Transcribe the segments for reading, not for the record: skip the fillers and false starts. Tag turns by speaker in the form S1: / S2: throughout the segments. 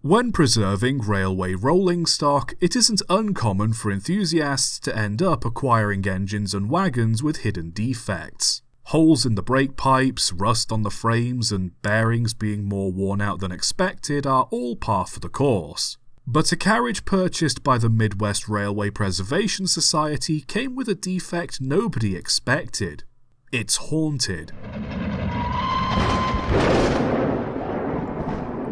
S1: When preserving railway rolling stock, it isn't uncommon for enthusiasts to end up acquiring engines and wagons with hidden defects. Holes in the brake pipes, rust on the frames, and bearings being more worn out than expected are all par for the course. But a carriage purchased by the Midwest Railway Preservation Society came with a defect nobody expected. It's haunted.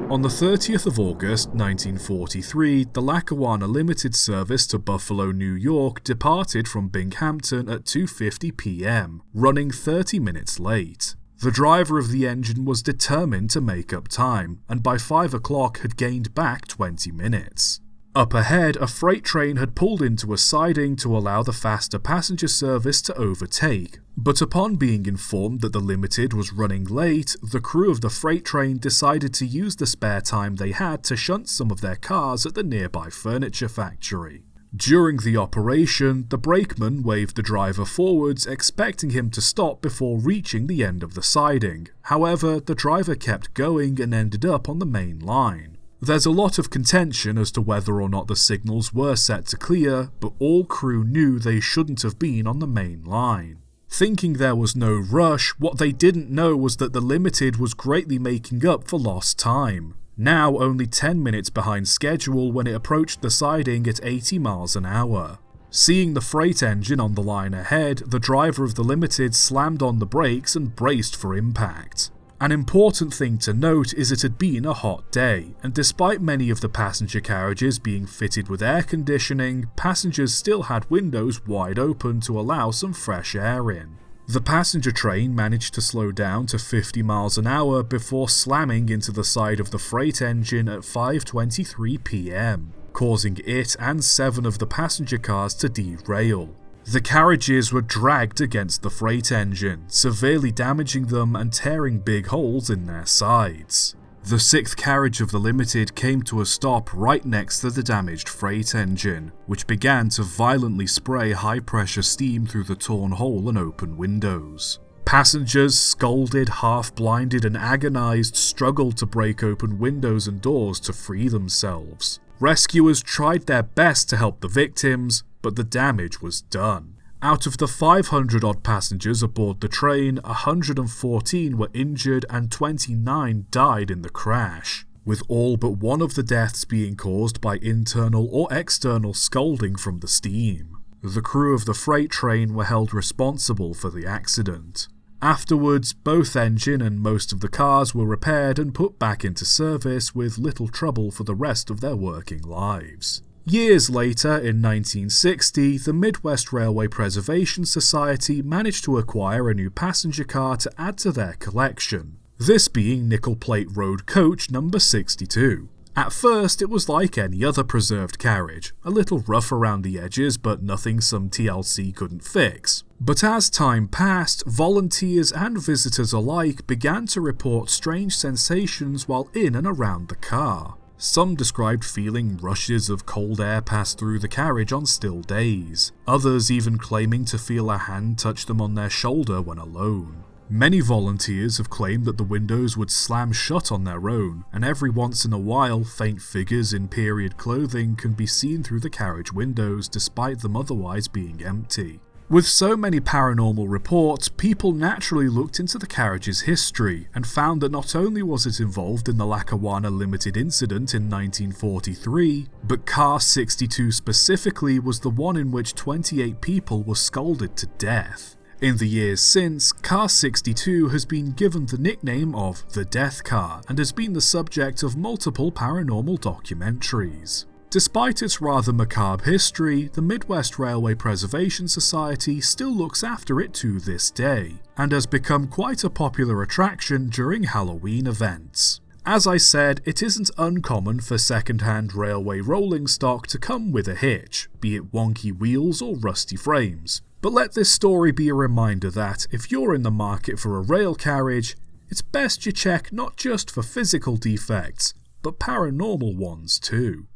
S1: On the 30th of August 1943, the Lackawanna Limited service to Buffalo, New York departed from Binghamton at 2:50 p.m., running 30 minutes late. The driver of the engine was determined to make up time, and by 5 o'clock had gained back 20 minutes. Up ahead, a freight train had pulled into a siding to allow the faster passenger service to overtake, but upon being informed that the Limited was running late, the crew of the freight train decided to use the spare time they had to shunt some of their cars at the nearby furniture factory. During the operation, the brakeman waved the driver forwards, expecting him to stop before reaching the end of the siding. However, the driver kept going and ended up on the main line. There's a lot of contention as to whether or not the signals were set to clear, but all crew knew they shouldn't have been on the main line. Thinking there was no rush, what they didn't know was that the Limited was greatly making up for lost time. Now only 10 minutes behind schedule when it approached the siding at 80 miles an hour. Seeing the freight engine on the line ahead, the driver of the Limited slammed on the brakes and braced for impact. An important thing to note is it had been a hot day, and despite many of the passenger carriages being fitted with air conditioning, passengers still had windows wide open to allow some fresh air in. The passenger train managed to slow down to 50 miles an hour before slamming into the side of the freight engine at 5:23 p.m., causing it and 7 of the passenger cars to derail. The carriages were dragged against the freight engine, severely damaging them and tearing big holes in their sides. The 6th carriage of the Limited came to a stop right next to the damaged freight engine, which began to violently spray high-pressure steam through the torn hole and open windows. Passengers, scalded, half-blinded and agonized, struggled to break open windows and doors to free themselves. Rescuers tried their best to help the victims, but the damage was done. Out of the 500-odd passengers aboard the train, 114 were injured and 29 died in the crash, with all but one of the deaths being caused by internal or external scalding from the steam. The crew of the freight train were held responsible for the accident. Afterwards, both engine and most of the cars were repaired and put back into service with little trouble for the rest of their working lives. Years later, in 1960, the Midwest Railway Preservation Society managed to acquire a new passenger car to add to their collection, this being Nickel Plate Road Coach number 62. At first, it was like any other preserved carriage, a little rough around the edges but nothing some TLC couldn't fix. But as time passed, volunteers and visitors alike began to report strange sensations while in and around the car. Some described feeling rushes of cold air pass through the carriage on still days, others even claiming to feel a hand touch them on their shoulder when alone. Many volunteers have claimed that the windows would slam shut on their own, and every once in a while faint figures in period clothing can be seen through the carriage windows despite them otherwise being empty. With so many paranormal reports, people naturally looked into the carriage's history and found that not only was it involved in the Lackawanna Limited incident in 1943, but Car 62 specifically was the one in which 28 people were scalded to death. In the years since, Car 62 has been given the nickname of the Death Car and has been the subject of multiple paranormal documentaries. Despite its rather macabre history, the Midwest Railway Preservation Society still looks after it to this day, and has become quite a popular attraction during Halloween events. As I said, it isn't uncommon for second-hand railway rolling stock to come with a hitch, be it wonky wheels or rusty frames. But let this story be a reminder that, if you're in the market for a rail carriage, it's best you check not just for physical defects, but paranormal ones too.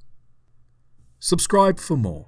S1: Subscribe for more.